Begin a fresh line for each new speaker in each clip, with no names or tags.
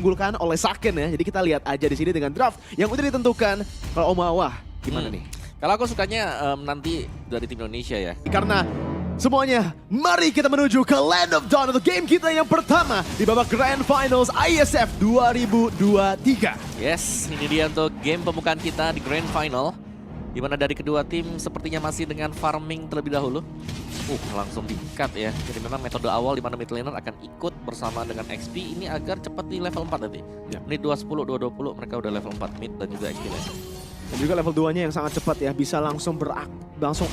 diunggulkan oleh Saken ya. Jadi kita lihat aja di sini dengan draft yang udah ditentukan. Kalau Om Awah gimana nih?
Kalau aku sukanya nanti dari tim Indonesia ya.
Karena semuanya, mari kita menuju ke Land of Dawn untuk game kita yang pertama di babak Grand Finals ISF 2023.
Yes, ini dia untuk game pembukaan kita di Grand Final. Di mana dari kedua tim sepertinya masih dengan farming terlebih dahulu. Langsung di-cut ya. Jadi memang metode awal di mana mid laner akan ikut bersama dengan XP ini agar cepat di level 4 nanti.
Ya.
Menit 210, 220 mereka udah level 4 mid dan juga XP laner.
Dan juga level 2-nya yang sangat cepat ya, bisa langsung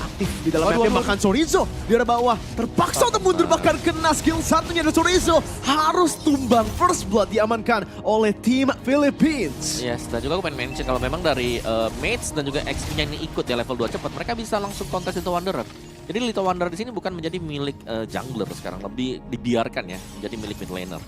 aktif di dalam
Waduh,
mapnya. Bahkan Chorizo di arah bawah terpaksa untuk mundur, bahkan kena skill satunya dari Chorizo. Harus tumbang, first blood diamankan oleh tim Philippines.
Yes, dan juga aku pengen mention kalau memang dari mates dan juga XP-nya ini ikut ya level 2 cepat, mereka bisa langsung kontes Little Wanderer. Jadi Little Wanderer di sini bukan menjadi milik jungler sekarang, lebih dibiarkan ya menjadi milik mid laner.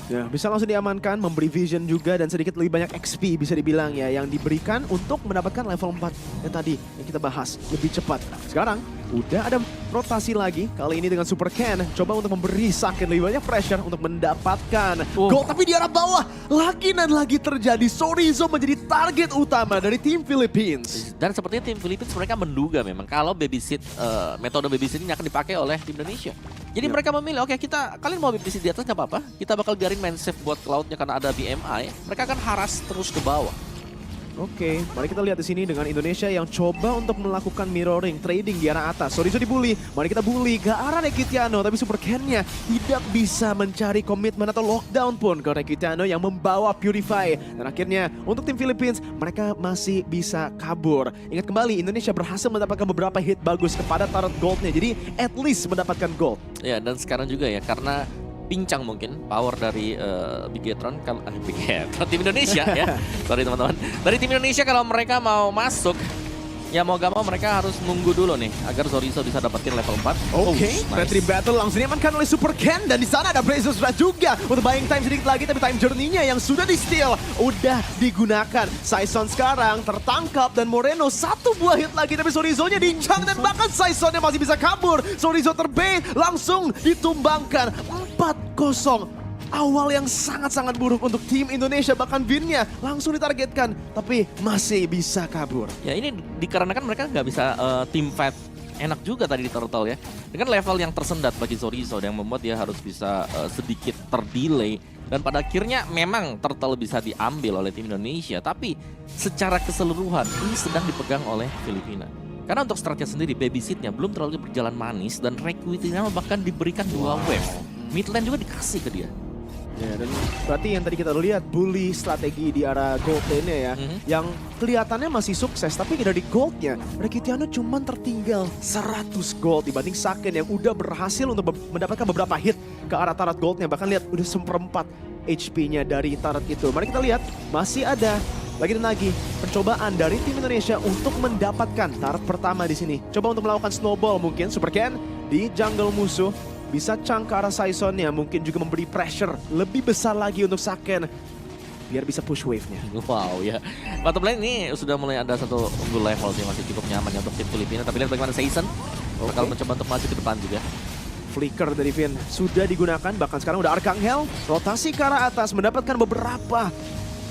Ya, bisa langsung diamankan, memberi vision juga dan sedikit lebih banyak XP bisa dibilang ya yang diberikan untuk mendapatkan level 4 yang tadi yang kita bahas lebih cepat. Sekarang udah ada rotasi lagi, kali ini dengan Super Ken coba untuk memberi Saken lebih banyak pressure untuk mendapatkan gol, tapi di arah bawah lagi dan lagi terjadi. Chorizo menjadi target utama dari tim Philippines.
Dan sepertinya tim Philippines mereka menduga memang kalau babysit metode babysit ini akan dipakai oleh tim Indonesia. Jadi mereka memilih, oke, kalian mau babysit di atas nggak apa-apa, kita bakal biarin main safe buat Cloud-nya karena ada BMI, mereka akan haras terus ke bawah.
Oke, mari kita lihat di sini dengan Indonesia yang coba untuk melakukan mirroring, trading di arah atas. Chorizo dibully, mari kita bully ke arah Rekitiano, tapi Super Ken-nya tidak bisa mencari komitmen atau lockdown pun ke Rekitiano yang membawa Purify. Dan akhirnya untuk tim Philippines, mereka masih bisa kabur. Ingat kembali, Indonesia berhasil mendapatkan beberapa hit bagus kepada turret gold-nya, jadi at least mendapatkan gold.
Ya, dan sekarang juga ya, karena pincang mungkin power dari Bigetron, Bigetron tim Indonesia ya. Sorry teman-teman. Dari tim Indonesia kalau mereka mau masuk, ya mau gak mau mereka harus nunggu dulu nih agar Chorizo bisa dapetin level 4.
Oke, Retri Battle langsung diamankan oleh Super Ken dan di sana ada Brazos Red juga untuk buying time sedikit lagi, tapi time journey-nya yang sudah di-steal udah digunakan. Saison sekarang tertangkap dan Moreno satu buah hit lagi, tapi Chorizo-nya dincang dan bahkan Saison-nya masih bisa kabur. Chorizo terbait langsung ditumbangkan 4-0. Awal yang sangat-sangat buruk untuk tim Indonesia, bahkan Vin-nya langsung ditargetkan tapi masih bisa kabur.
Ya ini dikarenakan mereka nggak bisa team fight enak juga tadi di Turtle ya. Dengan level yang tersendat bagi Chorizo yang membuat dia harus bisa sedikit terdelay. Dan pada akhirnya memang Turtle bisa diambil oleh tim Indonesia, tapi secara keseluruhan ini sedang dipegang oleh Filipina. Karena untuk stratnya sendiri, babysit-nya belum terlalu berjalan manis dan Rekitiano bahkan diberikan 2 wave. Mid lane juga dikasih ke dia.
Ya, dan berarti yang tadi kita lihat bully strategi di arah gold lane-nya ya, yang kelihatannya masih sukses, tapi dari goldnya Rekitiano cuma tertinggal 100 gold dibanding Saken yang udah berhasil untuk mendapatkan beberapa hit ke arah turret goldnya. Bahkan lihat udah 1/4 HP-nya dari turret itu. Mari kita lihat, masih ada lagi dan lagi percobaan dari tim Indonesia untuk mendapatkan turret pertama di sini. Coba untuk melakukan snowball mungkin Super Ken di jungle musuh. Bisa chunk ke arah Saison-nya, mungkin juga memberi pressure lebih besar lagi untuk Saken biar bisa push wave-nya.
Wow ya, bottom lane ini sudah mulai ada satu unggul level sih, masih cukup nyaman ya untuk tim Filipina. Tapi lihat bagaimana Saison bakal mencoba untuk maju ke depan juga.
Flicker dari Vin sudah digunakan, bahkan sekarang udah Arcangel rotasi ke arah atas mendapatkan beberapa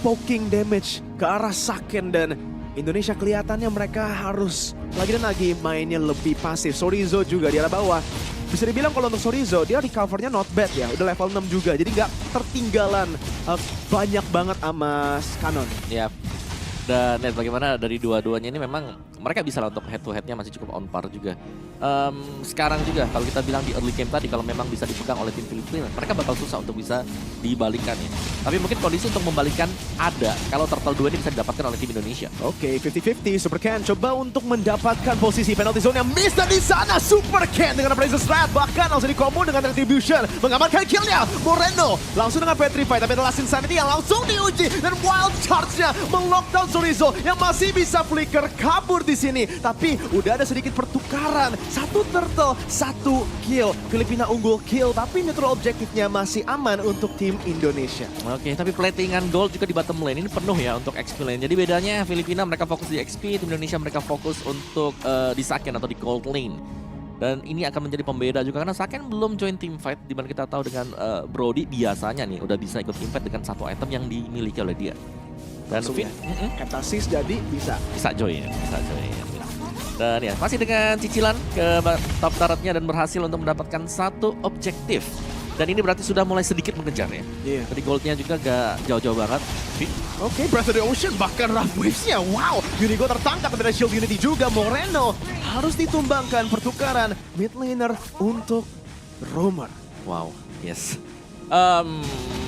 poking damage ke arah Saken, dan Indonesia kelihatannya mereka harus lagi dan lagi mainnya lebih pasif. Chorizo juga di arah bawah. Bisa dibilang kalau untuk Chorizo, dia recovernya not bad ya. Udah level 6 juga, jadi nggak tertinggalan banyak banget sama Canon.
Ya, dan lihat bagaimana dari dua-duanya ini memang mereka bisa lah untuk head to headnya masih cukup on par juga. Sekarang juga kalau kita bilang di early game tadi, kalau memang bisa dipegang oleh tim Filipina, mereka bakal susah untuk bisa dibalikan ya. Tapi mungkin kondisi untuk membalikan ada kalau Turtle 2 ini bisa didapatkan oleh tim Indonesia.
Oke, 50-50. Super Ken coba untuk mendapatkan posisi penalty zone yang miss, dan di sana Super Ken dengan Brazos Red bahkan langsung di-combo dengan Retribution mengamankan kill-nya. Moreno langsung dengan Petrify, tapi ada Last Insanity yang langsung diuji dan Wild Charge-nya melockdown Chorizo yang masih bisa flicker kabur di sini. Tapi udah ada sedikit pertukaran. Satu turtle, satu kill. Filipina unggul kill, tapi neutral objektifnya masih aman untuk tim Indonesia.
Oke, tapi platingan gold juga di bottom lane ini penuh ya untuk XP lane. Jadi bedanya Filipina mereka fokus di XP, tim Indonesia mereka fokus untuk di Saken atau di gold lane. Dan ini akan menjadi pembeda juga karena Saken belum join team fight, dimana kita tahu dengan Brody biasanya nih udah bisa ikut team fight dengan satu item yang dimiliki oleh dia. Dan
Langsung ya. Heptasis jadi bisa.
bisa join. Dan ya masih dengan cicilan ke top turretnya dan berhasil untuk mendapatkan satu objektif. Dan ini berarti sudah mulai sedikit mengejar ya.
Iya.
Tadi goldnya juga gak jauh-jauh banget.
Oke, Breath of the Ocean bahkan Rough Waves-nya. Wow, Unigo tertangkap dari Shield Unity juga. Moreno harus ditumbangkan pertukaran mid laner untuk Roamer.
Wow, yes.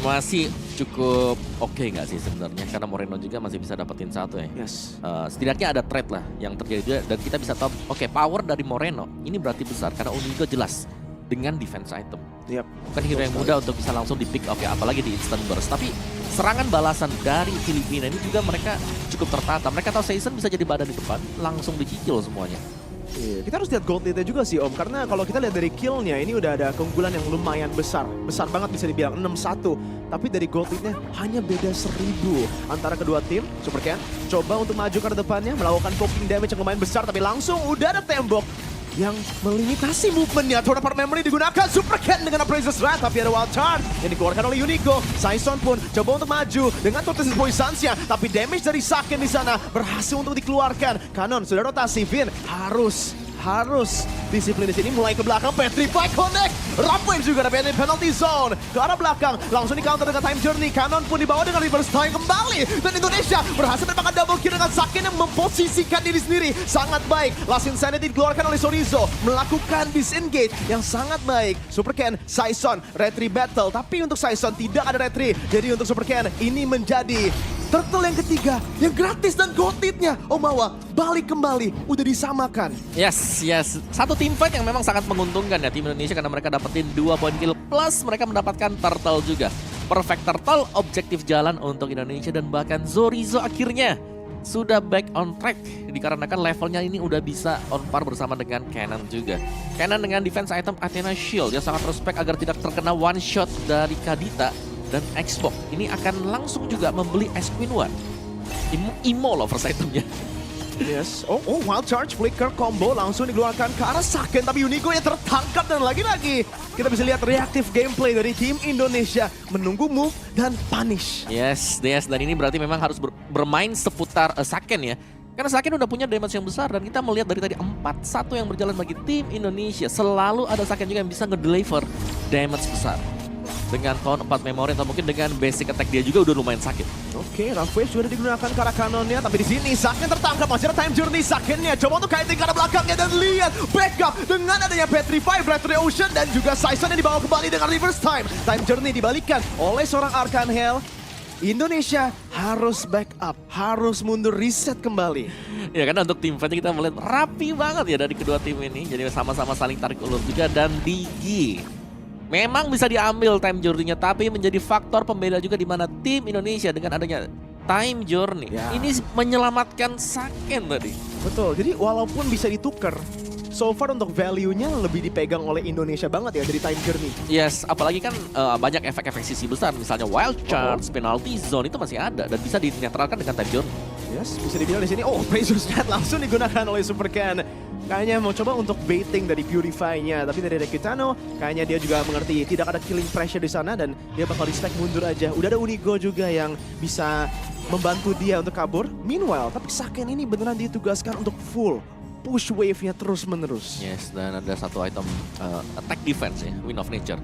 Masih cukup oke nggak sih sebenarnya, karena Moreno juga masih bisa dapetin satu ya.
Yes.
Setidaknya ada trade lah yang terjadi juga, dan kita bisa tahu oke, power dari Moreno ini berarti besar karena Unigo jelas dengan defense item.
Yap.
Bukan hero yang mudah untuk bisa langsung di pick off ya, apalagi di instant burst. Tapi serangan balasan dari Filipina ini juga mereka cukup tertata. Mereka tahu Season bisa jadi badan di depan, langsung dicicil semuanya.
Iya, kita harus lihat gold lead juga sih Om, karena kalau kita lihat dari kill-nya ini udah ada keunggulan yang lumayan besar. Besar banget bisa dibilang 6-1. Tapi dari gold lead-nya hanya beda 1000 antara kedua tim. Super Ken coba untuk maju ke depannya, melakukan poking damage yang lumayan besar, tapi langsung udah ada tembok yang melimitasi movementnya. Third part memory digunakan Super Ken dengan Appraiser's Wrath, tapi ada wild charge yang dikeluarkan oleh Unigo. Saison pun coba untuk maju dengan Tortoise Poisons-nya, tapi damage dari Saken di sana berhasil untuk dikeluarkan. Kanon sudah rotasi, Vin harus disiplin di sini, mulai ke belakang, Petrify connect, Rapwave juga ada penalty zone ke arah belakang, langsung di counter dengan time journey. Kanon pun dibawa dengan reverse time kembali, dan Indonesia berhasil mendapatkan double kill dengan Saken yang memposisikan diri sendiri sangat baik. Last Insanity dikeluarkan oleh Sorizo, melakukan disengage yang sangat baik. Super Ken, Saison, retry battle, tapi untuk Saison tidak ada retry, jadi untuk Super Ken ini menjadi turtle yang ketiga yang gratis, dan gold lead-nya Omawa balik kembali, udah disamakan.
Yes. Satu team fight yang memang sangat menguntungkan ya tim Indonesia, karena mereka dapetin 2 poin kill plus mereka mendapatkan turtle juga. Perfect turtle, objektif jalan untuk Indonesia, dan bahkan Sorizo akhirnya sudah back on track dikarenakan levelnya ini udah bisa on par bersama dengan Cannon juga. Cannon dengan defense item Athena Shield, dia sangat respect agar tidak terkena one shot dari Kadita. Dan Xbox ini akan langsung juga membeli Ice Queen One. Imo loh first itemnya.
Yes. Oh, wild charge, flicker combo langsung dikeluarkan ke arah Saken, tapi Unigo yang tertangkap, dan lagi-lagi kita bisa lihat reaktif gameplay dari tim Indonesia, menunggu move dan punish.
Yes, dan ini berarti memang harus bermain seputar Saken ya. Karena Saken udah punya damage yang besar, dan kita melihat dari tadi 4-1 yang berjalan bagi tim Indonesia, selalu ada Saken juga yang bisa ngedeliver damage besar. Dengan pound 4 memory atau mungkin dengan basic attack dia juga udah lumayan sakit.
Oke, Rough Wave sudah digunakan ke arah kanonnya, tapi di sini Saken tertangkap, masih ada time journey. Sakennya coba untuk kaitin ke arah belakangnya, dan lihat backup dengan adanya Petrify, Breath of the Ocean, dan juga Saison yang dibawa kembali dengan reverse time. Time journey dibalikan oleh seorang Arcangel. Indonesia harus backup, harus mundur, reset kembali.
Ya karena untuk tim fight kita melihat rapi banget ya dari kedua tim ini, jadi sama-sama saling tarik ulur juga, dan Digi memang bisa diambil time journey-nya, tapi menjadi faktor pembeda juga di mana tim Indonesia dengan adanya time journey ini menyelamatkan Saken tadi.
Betul, jadi walaupun bisa ditukar, so far untuk value-nya lebih dipegang oleh Indonesia banget ya dari time journey.
Yes, apalagi kan banyak efek-efek sisi besar, misalnya wild charge, penalty zone itu masih ada dan bisa dinetralkan dengan time journey.
Yes, bisa dibilang di sini, Appraiser's Wrath langsung digunakan oleh Super Ken. Kayaknya mau coba untuk baiting dari Purify-nya, tapi dari Rekitano kayaknya dia juga mengerti tidak ada killing pressure di sana, dan dia bakal respect mundur aja. Udah ada Unigo juga yang bisa membantu dia untuk kabur. Meanwhile, tapi Saken ini beneran ditugaskan untuk full push wave-nya terus-menerus.
Yes, dan ada satu item attack defense ya, Wind of Nature.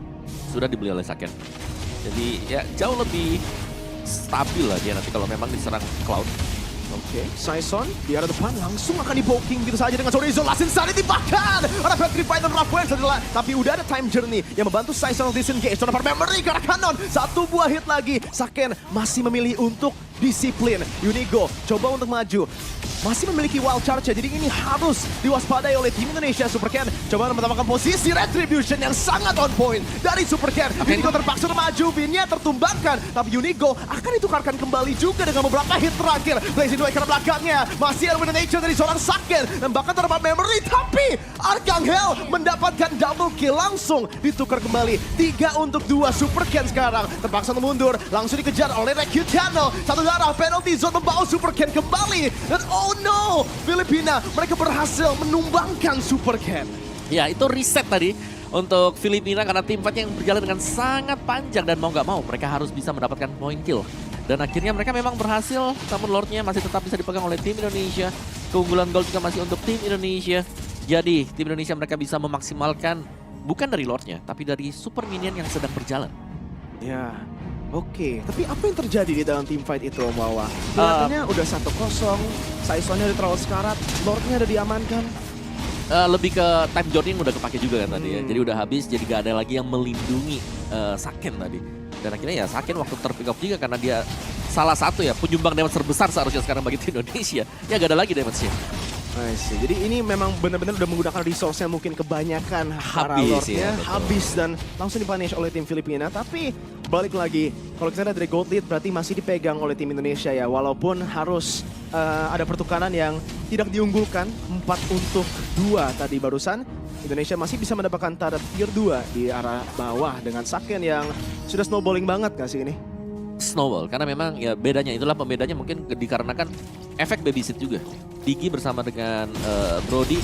Sudah dibeli oleh Saken. Jadi ya jauh lebih stabil lah dia nanti kalau memang diserang Cloud.
Oke, Saison di arah depan langsung akan di-poking gitu saja dengan Sorizo. Last Insanity bahkan ada Petrify dan Rough Waves adalah, tapi udah ada time journey yang membantu Saison disengage. Third part memory ke arah kanon, satu buah hit lagi. Saken masih memilih untuk disiplin. Unigo coba untuk maju, masih memiliki wild charge, jadi ini harus diwaspadai oleh tim Indonesia. Super Ken coba mendapatkan posisi retribution yang sangat on point dari Super Ken. Unigo terpaksa maju, Vinnya tertumbangkan, tapi Unigo akan ditukarkan kembali juga dengan beberapa hit terakhir. Blazing Duel ke belakangnya, masih ada Wind of Nature dari seorang Saken, dan bahkan terdapat memory, tapi Arcangel mendapatkan double kill, langsung ditukar kembali. 3-2 Super Ken sekarang terpaksa mundur, langsung dikejar oleh Rekitano. Satu darah, penalty zone membawa Super Ken kembali, dan oh no, Filipina mereka berhasil menumbangkan Super Ken.
Ya, itu reset tadi untuk Filipina karena tim fight yang berjalan dengan sangat panjang dan mau nggak mau mereka harus bisa mendapatkan point kill. Dan akhirnya mereka memang berhasil, namun Lordnya masih tetap bisa dipegang oleh tim Indonesia. Keunggulan gol juga masih untuk tim Indonesia. Jadi tim Indonesia mereka bisa memaksimalkan bukan dari Lordnya, tapi dari super minion yang sedang berjalan.
Ya, oke. Tapi apa yang terjadi di dalam team fight itu, Om Wawa? Kelihatannya udah 1-0, Saisonnya udah terlalu sekarat, Lordnya udah diamankan.
Lebih ke time journey udah kepake juga kan tadi ya. Jadi udah habis, jadi gak ada lagi yang melindungi Saken tadi. Dan akhirnya ya Saken waktu terpick off juga karena dia salah satu ya penyumbang damage terbesar seharusnya sekarang bagi tim Indonesia. Ya gak ada lagi damage-nya.
I see. Jadi ini memang benar-benar udah menggunakan resource-nya mungkin kebanyakan para Lordnya.
Ya,
habis dan langsung dipunish oleh tim Filipina. Tapi balik lagi, kalau kita lihat dari gold lead berarti masih dipegang oleh tim Indonesia ya. Walaupun harus ada pertukaran yang tidak diunggulkan, 4 untuk 2 tadi barusan. Indonesia masih bisa mendapatkan target tier 2 di arah bawah dengan Saken yang sudah snowballing banget gak sih ini?
Snowball karena memang ya bedanya itulah pembedanya mungkin dikarenakan efek babysit juga. Digi bersama dengan Brody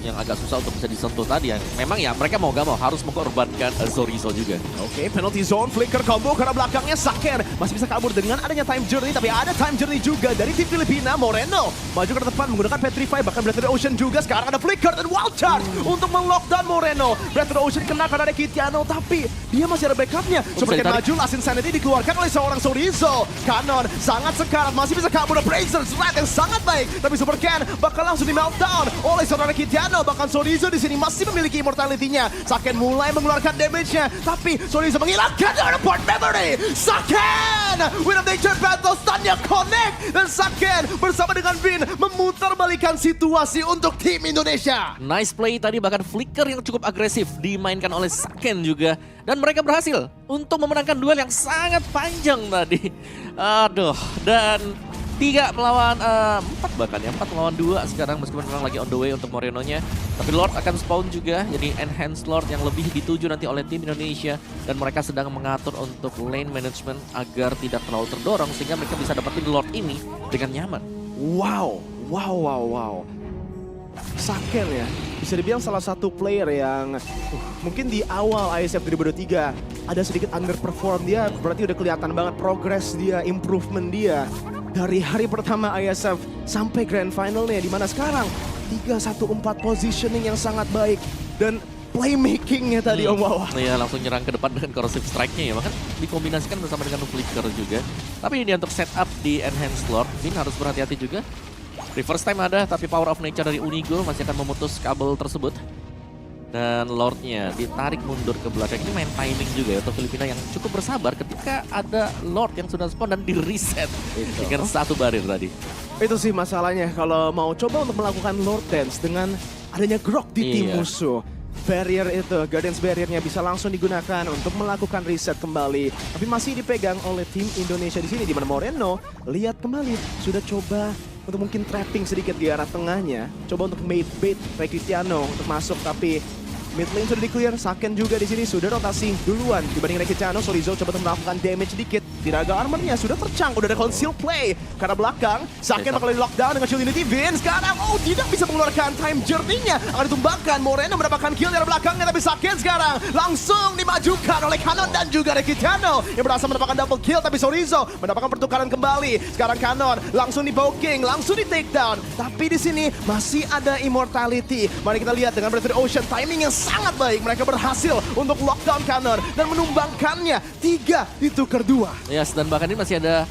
yang agak susah untuk bisa disentuh tadi yang memang ya mereka mau gak mau harus mengorbankan Zorizo juga.
Oke, penalty zone, flicker combo karena belakangnya Saken masih bisa kabur dengan adanya time journey, tapi ada time journey juga dari tim Filipina. Moreno maju ke depan menggunakan Petrify, bahkan Breath of the Ocean juga. Sekarang ada flicker dan wild charge untuk meng-lockdown Moreno. Breath of the Ocean kena karena ada Kitiano, tapi dia masih ada backupnya. Supercat maju, Last Insanity dikeluarkan oleh seorang Zorizo. Kanon sangat sekarat, masih bisa kabur. Bracer Strat yang sangat baik, tapi Supercat bakal langsung di meltdown oleh seorang Kitiano. Bahkan Zorizo di sini masih memiliki immortality-nya. Saken mulai mengeluarkan damage-nya, tapi Zorizo menghilangkan point memory. Saken win of nature battle, stunnya connect, dan Saken bersama dengan Vin memutarbalikkan situasi untuk tim Indonesia.
Nice play tadi, bahkan flicker yang cukup agresif dimainkan oleh Saken juga. Dan mereka berhasil untuk memenangkan duel yang sangat panjang tadi. Aduh, dan 3 melawan 4 bahkan ya, 4 melawan 2 sekarang meskipun memang lagi on the way untuk Moreno-nya. Tapi Lord akan spawn juga, jadi enhanced Lord yang lebih dituju nanti oleh tim Indonesia. Dan mereka sedang mengatur untuk lane management agar tidak terlalu terdorong sehingga mereka bisa dapetin Lord ini dengan nyaman.
Wow. Saken ya, bisa dibilang salah satu player yang mungkin di awal ISF 2023 ada sedikit underperform dia, berarti udah kelihatan banget progress dia, improvement dia. Dari hari pertama ISF sampai grand finalnya, di mana sekarang 3-1-4 positioning yang sangat baik dan playmakingnya tadi Om Wawa.
Iya, langsung nyerang ke depan dengan corrosive strike-nya ya, bahkan dikombinasikan bersama dengan flicker juga. Tapi ini untuk setup di enhanced Lord, Vin harus berhati-hati juga. Reverse time ada, tapi power of nature dari Unigo masih akan memutus kabel tersebut. Dan Lordnya ditarik mundur ke belakang. Ini main timing juga ya untuk Filipina yang cukup bersabar ketika ada Lord yang sudah spawn dan di-reset dengan 1 barir tadi.
Itu sih masalahnya kalau mau coba untuk melakukan Lord Dance dengan adanya Grok di tim musuh. Barrier itu, Guardians Barrier-nya bisa langsung digunakan untuk melakukan reset kembali. Tapi masih dipegang oleh tim Indonesia di sini, di mana Moreno lihat kembali sudah coba untuk mungkin trapping sedikit di arah tengahnya. Coba untuk mate bait Rekitiano untuk masuk, tapi mid lane sudah di-clear. Saken juga di sini sudah rotasi duluan dibanding Rekitiano. Zorizo coba untuk melakukan damage sedikit. Tiraga armornya sudah tercang, udah ada conceal play. Karena belakang, Saken bakal di-lockdown dengan shield unity. Vin sekarang, tidak bisa mengeluarkan time journey-nya. Akan ditumbangkan, Moreno mendapatkan kill dari belakangnya. Tapi Saken sekarang langsung dimajukan oleh Kanon dan juga Rekitiano yang berhasil mendapatkan double kill. Tapi Zorizo mendapatkan pertukaran kembali. Sekarang Kanon langsung di-poking, langsung di-takedown. Tapi di sini masih ada immortality. Mari kita lihat dengan Breath of the Ocean, timing yang sangat baik. Mereka berhasil untuk lockdown Kanon dan menumbangkannya 3 ditukar 2.
Yes, dan bahkan ini masih ada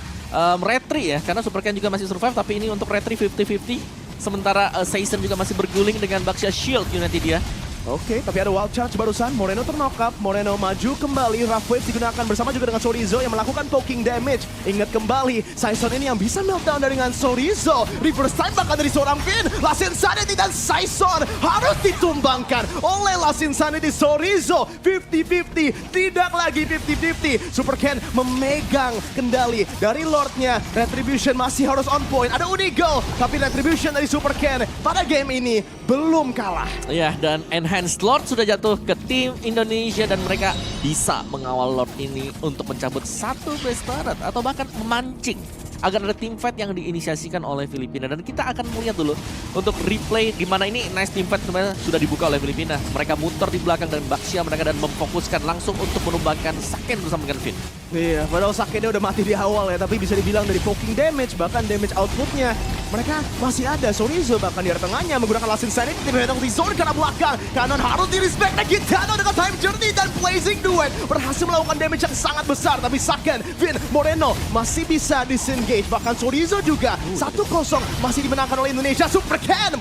retri ya, karena Supercan juga masih survive, tapi ini untuk retri 50-50. Sementara Season juga masih berguling dengan Baxia Shield Unity dia.
Oke, tapi ada wild charge barusan. Moreno terknock up. Moreno maju kembali. Rough Wave digunakan bersama juga dengan Zorizo yang melakukan poking damage. Ingat kembali, Saison ini yang bisa meltdown dengan Zorizo. Reverse time bahkan dari seorang Vin. Last Insanity dan Saison harus ditumbangkan oleh Last Insanity. Zorizo 50-50. Tidak lagi 50-50. Supercan memegang kendali dari Lordnya. Retribution masih harus on point. Ada Unigo, tapi Retribution dari Supercan pada game ini belum kalah.
Ya, dan Enhanced Lord sudah jatuh ke tim Indonesia dan mereka bisa mengawal Lord ini untuk mencabut 1 base turret atau bahkan memancing akan ada team fight yang diinisiasikan oleh Filipina. Dan kita akan melihat dulu untuk replay di mana ini nice team fight sebenarnya sudah dibuka oleh Filipina. Mereka muter di belakang dan Baxia mereka dan memfokuskan langsung untuk menumbangkan Saken bersama dengan Finn.
Iya, padahal Sakennya udah mati di awal ya, tapi bisa dibilang dari poking damage, bahkan damage outputnya mereka masih ada. Sorizo bahkan di arah tengahnya menggunakan Last Insanity, penalty zone karena belakang. Kanan harus di-respect Gitano dengan time journey dan Blazing Duet berhasil melakukan damage yang sangat besar, tapi Saken, Finn, Moreno masih bisa disengage. Bahkan Sorizo juga 1-0 masih dimenangkan oleh Indonesia. Super Ken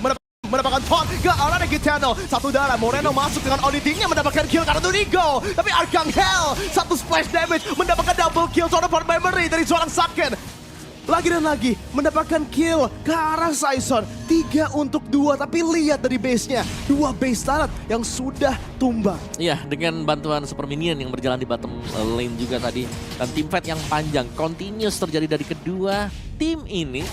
mendapatkan taunt ke arah Gitano. Satu darah, Moreno masuk dengan auditingnya mendapatkan kill karena Dunigo. Tapi Arcangel, satu splash damage mendapatkan double kill seorang part memory dari seorang Saken. Lagi dan lagi mendapatkan kill ke arah Saison. 3 untuk 2, tapi lihat dari base-nya. 2 base turret yang sudah tumbang.
Iya, dengan bantuan Super Minion yang berjalan di bottom lane juga tadi. Dan team fight yang panjang, continuous terjadi dari kedua tim ini.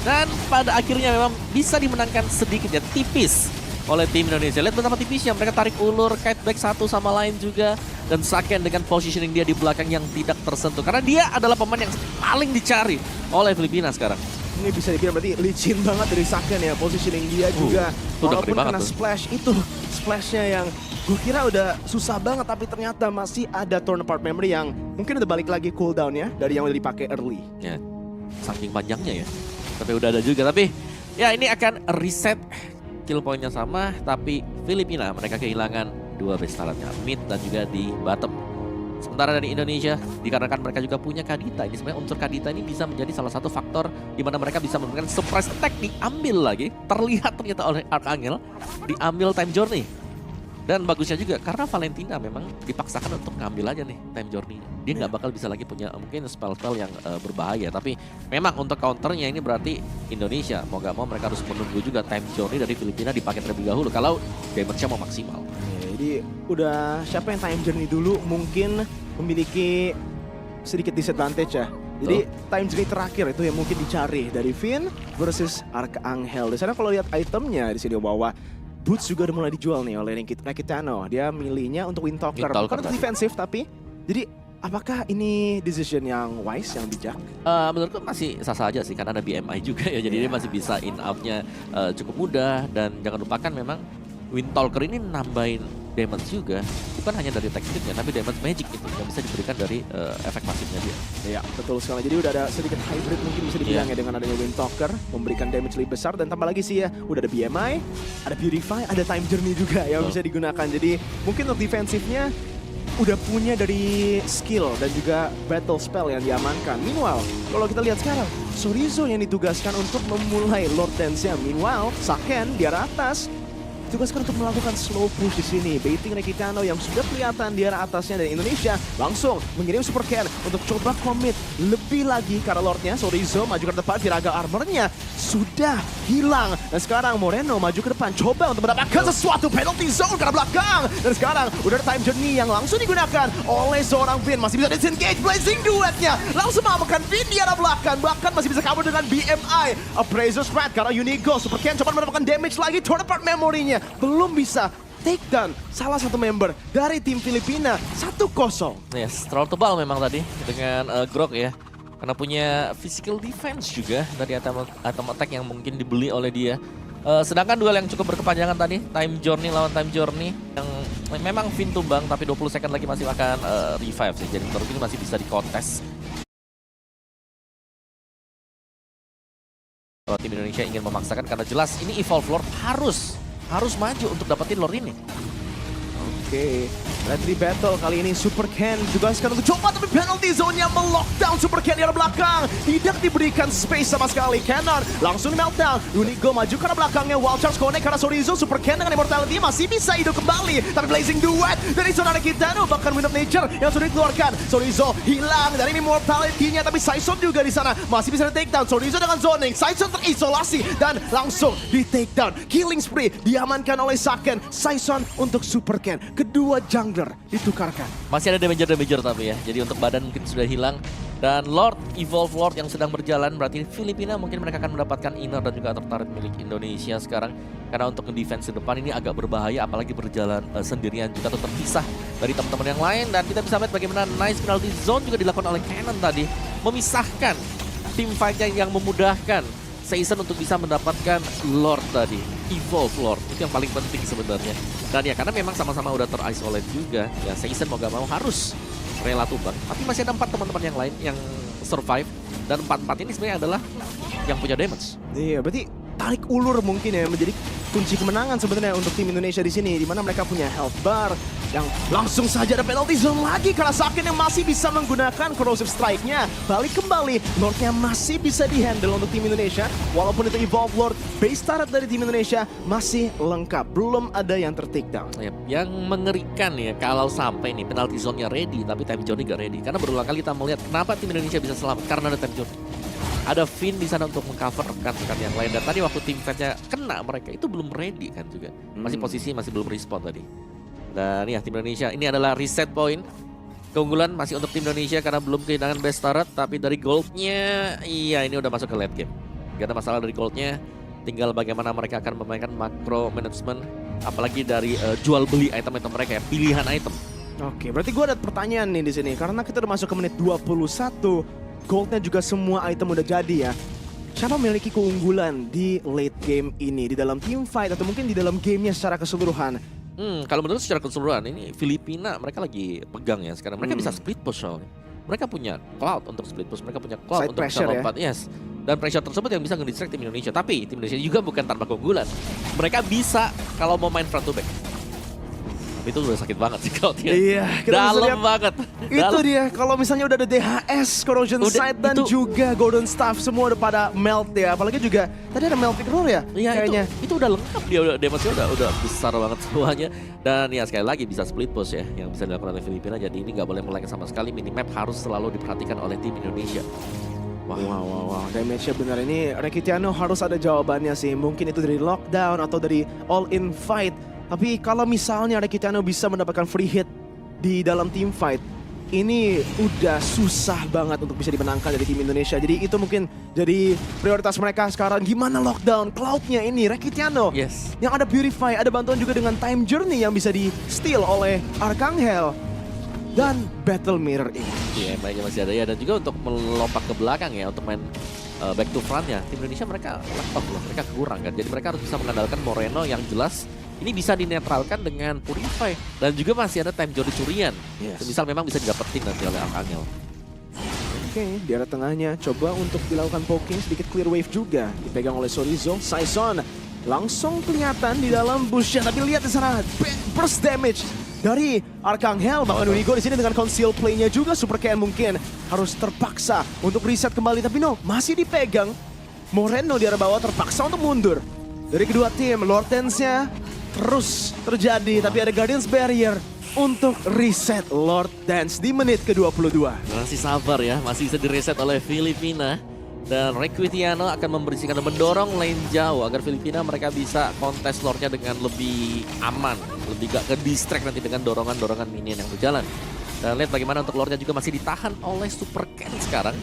Dan pada akhirnya memang bisa dimenangkan sedikit ya, tipis oleh tim Indonesia. Lihat betapa tipisnya, mereka tarik ulur, kite back satu sama lain juga. Dan Saken dengan positioning dia di belakang yang tidak tersentuh. Karena dia adalah pemain yang paling dicari oleh Filipina sekarang.
Ini bisa dibilang berarti licin banget dari Saken ya, positioning dia juga.
Udah
Walaupun kena
tuh.
splashnya yang gue kira udah susah banget, tapi ternyata masih ada turn apart memory yang mungkin udah balik lagi cooldown ya, dari yang udah dipakai early.
Ya, saking panjangnya ya. Tapi udah ada juga, tapi ya ini akan reset. Kill pointnya sama, tapi Filipina mereka kehilangan 2 base talentnya, mid dan juga di bottom. Sementara dari Indonesia, dikarenakan mereka juga punya Kadita, ini sebenarnya unsur Kadita ini bisa menjadi salah satu faktor di mana mereka bisa memberikan surprise attack, diambil lagi, terlihat ternyata oleh Arcangel, diambil time journey. Dan bagusnya juga karena Valentina memang dipaksakan untuk ngambil aja nih time journey. Dia nggak bakal bisa lagi punya mungkin spell-spell yang berbahaya. Tapi memang untuk counternya ini berarti Indonesia mau gak mau mereka harus menunggu juga time journey dari Filipina dipakai terlebih dahulu kalau damage-nya mau maksimal.
Jadi udah siapa yang time journey dulu mungkin memiliki sedikit disadvantage ya. Jadi time journey terakhir itu yang mungkin dicari dari Finn versus Arcangel. Di sana kalau lihat itemnya di sini bawah, Boots juga udah mulai dijual nih oleh Nakitano. Dia milihnya untuk Windtalker. Bukan untuk defensif tapi. Jadi apakah ini decision yang wise, yang bijak?
Menurutku masih sah-sah aja sih karena ada BMI juga ya. Jadi dia masih bisa in out-nya cukup mudah. Dan jangan lupakan memang Windtalker ini nambahin damage juga. Bukan hanya dari teksturnya tapi damage magic itu yang bisa diberikan dari efek pasifnya dia.
Iya, betul sekali. Jadi udah ada sedikit hybrid mungkin bisa dibilang ya dengan adanya Windtalker, memberikan damage lebih besar dan tambah lagi sih ya, udah ada BMI, ada Beautify, ada Time Journey juga yang bisa digunakan. Jadi mungkin untuk defensifnya udah punya dari skill dan juga battle spell yang diamankan. Meanwhile, kalau kita lihat sekarang, Sorizo yang ditugaskan untuk memulai Lord Dance-nya. Meanwhile, Saken di arah atas ditugaskan untuk melakukan slow push di sini, baiting Nakitano yang sudah kelihatan di arah atasnya dari Indonesia langsung mengirim Super Ken untuk coba commit lebih lagi karena Lordnya Sorizo maju ke depan, Viraga armornya sudah hilang dan sekarang Moreno maju ke depan coba untuk mendapatkan sesuatu penalty zone karena belakang dan sekarang udah ada time journey yang langsung digunakan oleh seorang Finn, masih bisa disengage Blazing Duetnya langsung mengamankan Finn di arah belakang, bahkan masih bisa cover dengan BMI Appraiser's Wrath karena Unigo Super Ken coba mendapatkan damage lagi, turn apart memorinya belum bisa take down salah satu member dari tim Filipina. 1-0.
Yes, terlalu tebal memang tadi dengan Grok ya. Karena punya physical defense juga dari item attack yang mungkin dibeli oleh dia. Sedangkan duel yang cukup berkepanjangan tadi, Time Journey lawan Time Journey yang memang Finn tumbang tapi 20 second lagi masih akan revive sih. Jadi menurut ini masih bisa dikontes. Kalau tim Indonesia ingin memaksakan karena jelas ini Evolve Lord harus maju untuk dapetin Lord ini.
Oke, Retri Battle kali ini Super Ken juga sekarang untuk coba tapi penalty zone-nya melockdown Super Ken di arah belakang. Tidak diberikan space sama sekali. Cannon langsung di meltdown. Unigo maju karena belakangnya. Wild Charge connect karena Sorizo. Super Ken dengan immortality masih bisa hidup kembali. Tapi Blazing Duet dari Sonara Kitano bahkan Wind of Nature yang sudah dikeluarkan. Sorizo hilang dari immortality-nya tapi Saison juga di sana masih bisa di take down. Sorizo dengan zoning. Saison terisolasi dan langsung di take down. Killing spree diamankan oleh Saken. Saison untuk Super Ken. Kedua jungler ditukarkan.
Masih ada damager tapi ya. Jadi untuk badan mungkin sudah hilang. Dan Lord, Evolve Lord yang sedang berjalan berarti Filipina mungkin mereka akan mendapatkan inner dan juga tertarik milik Indonesia sekarang. Karena untuk defense di depan ini agak berbahaya apalagi berjalan sendirian juga atau terpisah dari teman-teman yang lain. Dan kita bisa lihat bagaimana nice penalty zone juga dilakukan oleh Cannon tadi. Memisahkan tim fight yang memudahkan Season untuk bisa mendapatkan Lord tadi, Evolve Lord, itu yang paling penting sebenarnya. Dan ya karena memang sama-sama udah terisolate juga, ya Season mau gak mau harus rela tumbang. Tapi masih ada 4 teman-teman yang lain yang survive, dan 4-4 ini sebenarnya adalah yang punya damage.
Iya, berarti tarik ulur mungkin ya menjadi kunci kemenangan sebenarnya untuk tim Indonesia di sini, di mana mereka punya health bar yang langsung saja ada penalty zone lagi karena Saken yang masih bisa menggunakan corrosive strike-nya. Balik kembali, Lordnya masih bisa dihandle untuk tim Indonesia, walaupun itu Evolve Lord, base turret dari tim Indonesia masih lengkap, belum ada yang ter-take down.
Yep. Yang mengerikan ya kalau sampai nih penalty zone-nya ready tapi time zone gak ready. Karena berulang kali kita melihat kenapa tim Indonesia bisa selamat karena ada time zone. Ada Finn di sana untuk mengcover rekan-rekan yang lain. Dan tadi waktu tim fight-nya kena mereka itu belum ready kan juga. Masih posisi masih belum respon tadi. Dan ya tim Indonesia ini adalah reset point. Keunggulan masih untuk tim Indonesia karena belum kehilangan best turret. Tapi dari goldnya, iya ini udah masuk ke late game. Gak ada masalah dari goldnya. Tinggal bagaimana mereka akan memainkan macro management. Apalagi dari jual beli item-item mereka ya, pilihan item.
Oke, berarti gue ada pertanyaan nih di sini. Karena kita udah masuk ke menit 21. Goldnya juga semua item udah jadi ya. Siapa memiliki keunggulan di late game ini? Di dalam team fight atau mungkin di dalam gamenya secara keseluruhan?
Kalau menurut secara keseluruhan ini Filipina mereka lagi pegang ya sekarang. Mereka bisa split push soalnya. Mereka punya cloud untuk split push. Mereka punya cloud
Side
untuk bisa
pressure
lompat. Yes. Dan pressure tersebut yang bisa nge-distract tim Indonesia. Tapi tim Indonesia juga bukan tanpa keunggulan. Mereka bisa kalau mau main front to back. Itu udah sakit banget sih kalau dia.
Iya,
dalam banget.
Itu dia, kalau misalnya udah ada DHS, Corrosion Sight dan juga Golden Staff semua udah pada melt ya. Apalagi juga tadi ada melting roar ya.
Iya,
kayaknya.
Itu udah lengkap dia, damage-nya udah besar banget semuanya. Dan ya sekali lagi bisa split push ya yang bisa dilakukan oleh Filipina. Jadi ini nggak boleh melengah sama sekali. Minimap harus selalu diperhatikan oleh tim Indonesia.
Wow. Damage-nya benar ini Rekitiano harus ada jawabannya sih. Mungkin itu dari lockdown atau dari all-in fight. Tapi kalau misalnya Rekitiano bisa mendapatkan free hit di dalam team fight, ini udah susah banget untuk bisa dimenangkan dari tim Indonesia. Jadi itu mungkin jadi prioritas mereka sekarang. Gimana lockdown cloud-nya ini Rekitiano?
Yes.
Yang ada Purify, ada bantuan juga dengan Time Journey yang bisa di-steal oleh Arcangel. Dan Battle Mirror ini.
Iya, mainnya masih ada ya. Dan juga untuk melompat ke belakang ya, untuk main back to front ya. Tim Indonesia mereka laptop loh, mereka kurang kan. Jadi mereka harus bisa mengandalkan Moreno yang jelas ini bisa dinetralkan dengan Purify. Dan juga masih ada time zone curian.
Yes.
Misal memang bisa didapetin nanti oleh Arcangel.
Oke, di arah tengahnya coba untuk dilakukan poking, sedikit clear wave juga. Dipegang oleh Sorizo, Saison langsung kelihatan di dalam bushnya. Tapi lihat di sana, burst damage dari Arcangel. Bahkan Unigo di sini dengan conceal play-nya juga Super Ken mungkin harus terpaksa untuk reset kembali. Tapi no, masih dipegang. Moreno di arah bawah terpaksa untuk mundur. Dari kedua tim, Lord Dance-nya terus terjadi, tapi ada Guardians Barrier untuk reset Lord Dance di menit ke-22.
Masih sabar ya, masih bisa direset oleh Filipina. Dan Rekitiano akan membersihkan dan mendorong lane jauh agar Filipina mereka bisa kontes Lordnya dengan lebih aman. Lebih gak ke-distract nanti dengan dorongan-dorongan minion yang berjalan. Dan lihat bagaimana untuk Lordnya juga masih ditahan oleh Super Ken sekarang.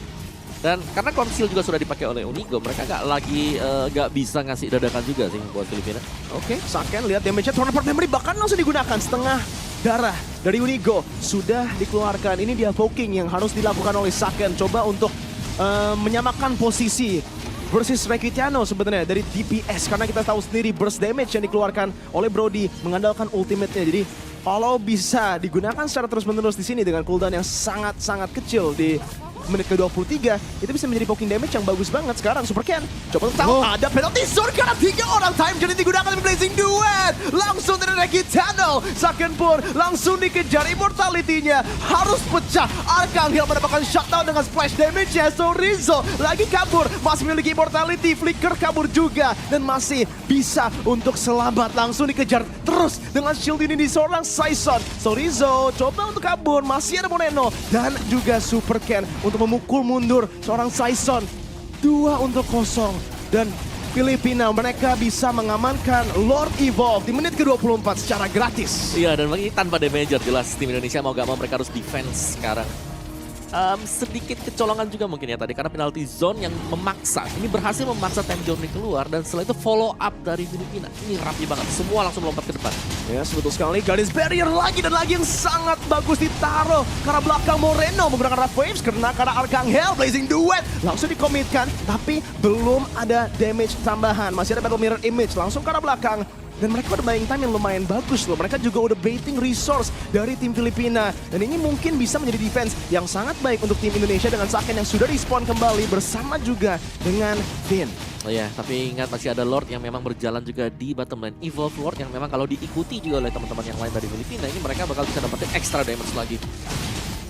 Dan karena conceal juga sudah dipakai oleh Unigo, mereka gak bisa ngasih dadakan juga sih buat Filipina.
Oke, Saken lihat damage-nya, Tornaport Memory bahkan langsung digunakan. Setengah darah dari Unigo sudah dikeluarkan. Ini dia poking yang harus dilakukan oleh Saken. Coba untuk menyamakan posisi versus Rekitiano sebenarnya dari DPS. Karena kita tahu sendiri burst damage yang dikeluarkan oleh Brody mengandalkan ultimate-nya. Jadi kalau bisa digunakan secara terus-menerus di sini dengan cooldown yang sangat-sangat kecil di menit ke-23, itu bisa menjadi poking damage yang bagus banget. Sekarang Super Ken coba untuk tahu ada penalty zone karena 3 orang time jadi digunakan di Blazing Duet. Langsung dari Rekitiano, Saken pun langsung dikejar, immortality-nya harus pecah. Arcangel mendapatkan shutdown dengan splash damage-nya. So Rizzo lagi kabur, masih memiliki immortality, Flicker kabur juga dan masih bisa untuk selamat. Langsung dikejar terus dengan shield ini di seorang Saison. So Rizzo coba untuk kabur, masih ada Moreno dan juga Super Ken untuk memukul mundur seorang Saison. 2-0 dan Filipina mereka bisa mengamankan Lord Evolve di menit ke-24 secara gratis.
Iya, dan lagi tanpa damager jelas tim Indonesia mau gak mau mereka harus defense sekarang. sedikit kecolongan juga mungkin ya tadi karena penalty zone yang memaksa. Ini berhasil memaksa time journey keluar dan setelah itu follow up dari Filipina. Ini rapi banget, semua langsung melompat ke depan.
Ya, betul sekali. Garis barrier lagi dan lagi yang sangat bagus ditaruh karena belakang Moreno menggunakan Rough Waves karena Arcangel Blazing Duet langsung dikomitkan tapi belum ada damage tambahan. Masih ada Battle Mirror Image langsung ke arah belakang. Dan mereka udah buying time yang lumayan bagus loh. Mereka juga udah baiting resource dari tim Filipina. Dan ini mungkin bisa menjadi defense yang sangat baik untuk tim Indonesia dengan Saken yang sudah respawn kembali bersama juga dengan Finn.
Oh ya, tapi ingat masih ada Lord yang memang berjalan juga di bottom lane. Evolve Lord yang memang kalau diikuti juga oleh teman-teman yang lain dari Filipina, ini mereka bakal bisa dapetin extra damage lagi.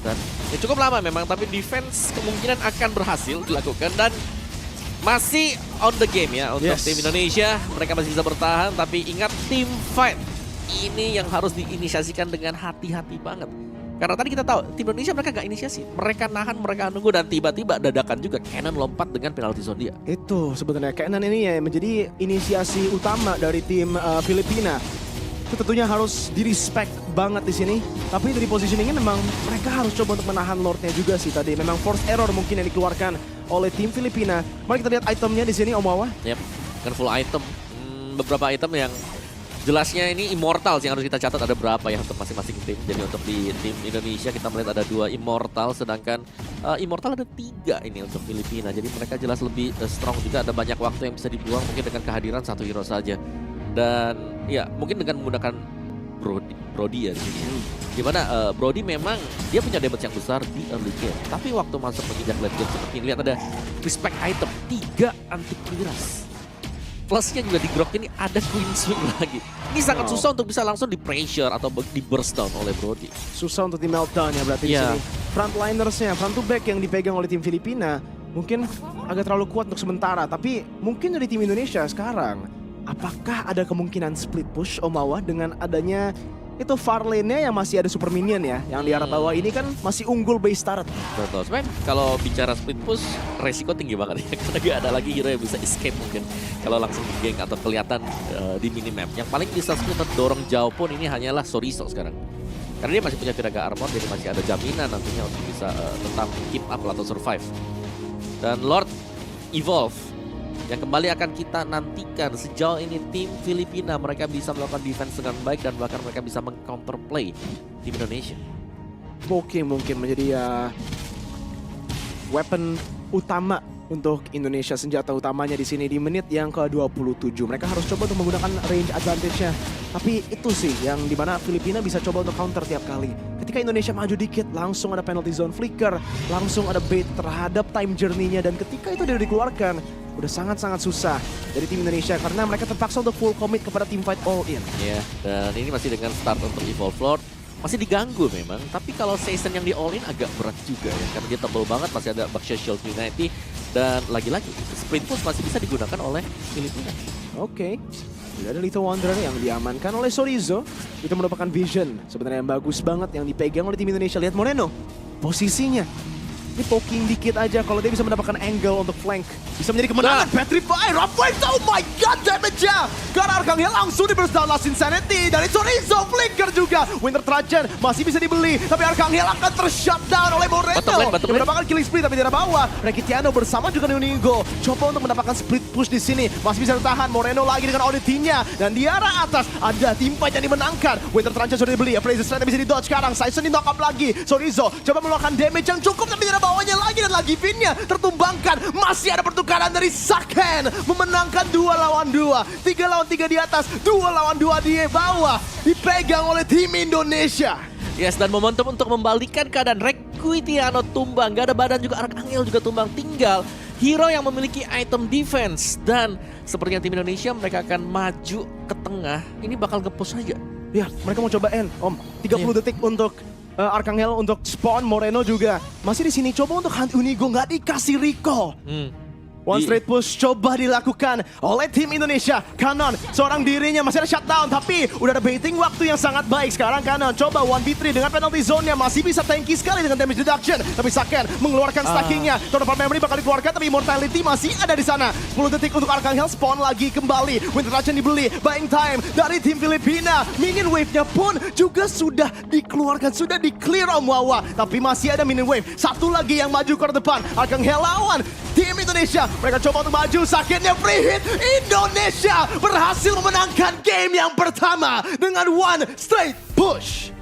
Dan ya cukup lama memang, tapi defense kemungkinan akan berhasil dilakukan dan masih on the game ya untuk tim Indonesia. Mereka masih bisa bertahan, tapi ingat team fight ini yang harus diinisiasikan dengan hati-hati banget. Karena tadi kita tahu tim Indonesia mereka gak inisiasi, mereka nahan, mereka nunggu dan tiba-tiba dadakan juga Cannon lompat dengan penalti zone dia.
Itu sebenarnya Cannon ini ya menjadi inisiasi utama dari tim Filipina. Itu tentunya harus di-respect banget di sini. Tapi dari positioningnya memang mereka harus coba untuk menahan Lordnya juga sih tadi. Memang force error mungkin yang dikeluarkan oleh tim Filipina. Mari kita lihat itemnya di sini Om Wawa.
Yap, kan full item. Beberapa item yang jelasnya ini immortal yang harus kita catat ada berapa ya untuk masing-masing tim. Jadi untuk di tim Indonesia kita melihat ada 2 immortal, sedangkan immortal ada 3 ini untuk Filipina. Jadi mereka jelas lebih strong juga, ada banyak waktu yang bisa dibuang mungkin dengan kehadiran 1 hero saja. Dan ya mungkin dengan menggunakan Brody ya di sini. Dimana Brody memang dia punya damage yang besar di early game. Tapi waktu masuk menginjak late game seperti ini, lihat ada respect item 3 anti clearance. Plusnya juga di Grok ini ada Queen Swing lagi. Ini sangat susah untuk bisa langsung di pressure atau di burst down oleh Brody.
Susah untuk di meltdown ya berarti di sini. Frontlinersnya, front to back yang dipegang oleh tim Filipina mungkin agak terlalu kuat untuk sementara. Tapi mungkin dari tim Indonesia sekarang, apakah ada kemungkinan split push Om Wawa dengan adanya itu far lane-nya yang masih ada super minion ya, yang di arah bawah ini kan masih unggul base turret.
Betul, sebenarnya kalau bicara split push resiko tinggi banget ya, karena gak ada lagi hero yang bisa escape mungkin kalau langsung di gank atau kelihatan di minimap. Yang paling bisa split atau dorong jauh pun ini hanyalah Sorizo sekarang. Karena dia masih punya Viraga Armor, jadi masih ada jaminan nantinya untuk bisa tetap keep up atau survive. Dan Lord Evolve yang kembali akan kita nantikan. Sejauh ini tim Filipina mereka bisa melakukan defense dengan baik dan bahkan mereka bisa meng-counterplay tim Indonesia.
Poking mungkin menjadi weapon utama untuk Indonesia, senjata utamanya di sini di menit yang ke-27. Mereka harus coba untuk menggunakan range advantage-nya. Tapi itu sih yang dimana Filipina bisa coba untuk counter tiap kali. Ketika Indonesia maju dikit, langsung ada penalty zone flicker, langsung ada bait terhadap time journey-nya, dan ketika itu dikeluarkan, udah sangat-sangat susah dari tim Indonesia karena mereka terpaksa untuk full commit kepada team fight all in.
Iya, dan ini masih dengan start untuk Evolve Lord. Masih diganggu memang, tapi kalau season yang di all in agak berat juga ya, karena dia tebal banget, masih ada Baxia Shield Unity, dan lagi-lagi sprint push masih bisa digunakan oleh Filipina.
Oke. Tidak ada Little Wanderer yang diamankan oleh Sorizo. Itu merupakan vision sebenarnya yang bagus banget yang dipegang oleh tim Indonesia. Lihat Moreno, posisinya. Ini poking dikit aja kalau dia bisa mendapatkan angle untuk flank. Bisa menjadi kemenangan. Petrify, Rough Waves, oh my god, damage-nya. Karena Arcangel langsung di burst down Last Insanity. Dari Sorizo, flicker juga. Winter Trajan masih bisa dibeli. Tapi Arcangel akan ter-shutdown oleh Moreno. Dia mendapatkan killing spree tapi di arah bawah. Rekitiano bersama juga Unigo. Coba untuk mendapatkan split push di sini. Masih bisa bertahan. Moreno lagi dengan auditinya. Dan di arah atas ada tim fight yang dimenangkan. Winter Trajan sudah dibeli. Fraser Strand bisa di-dodge sekarang. Sison di knock up lagi. Sorizo coba melakukan damage yang cukup tapi di arah bawahnya lagi dan lagi pinnya tertumbangkan. Masih ada pertukaran dari Saken memenangkan 2 lawan 2, 3 lawan 3 di atas, 2 lawan 2 di bawah, dipegang oleh tim Indonesia.
Yes, dan momentum untuk membalikan keadaan. Rekitiano tumbang, gak ada badan juga, Arcangel juga tumbang, tinggal hero yang memiliki item defense. Dan sepertinya tim Indonesia mereka akan maju ke tengah, ini bakal nge-push aja.
Ya, mereka mau coba end, Om. 30 detik untuk Arcangel untuk spawn. Moreno juga masih di sini coba untuk hunt Unigo, nggak dikasih recall. One straight push coba dilakukan oleh tim Indonesia. Kanon seorang dirinya masih ada shutdown, tapi udah ada baiting waktu yang sangat baik. Sekarang Kanon coba 1v3 dengan penalty zone-nya, masih bisa tanky sekali dengan damage reduction. Tapi Saken mengeluarkan stackingnya. Total memory bakal dikeluarkan, tapi immortality masih ada di sana. 10 detik untuk Arcangel spawn lagi kembali. Winter Rachan dibeli, buying time dari tim Filipina. Minion wave-nya pun juga sudah dikeluarkan, sudah di-clear Om Wawa. Tapi masih ada minion wave. Satu lagi yang maju ke depan. Arcangel lawan tim Indonesia. Mereka coba untuk maju, Sakennya free hit. Indonesia berhasil memenangkan game yang pertama dengan one straight push.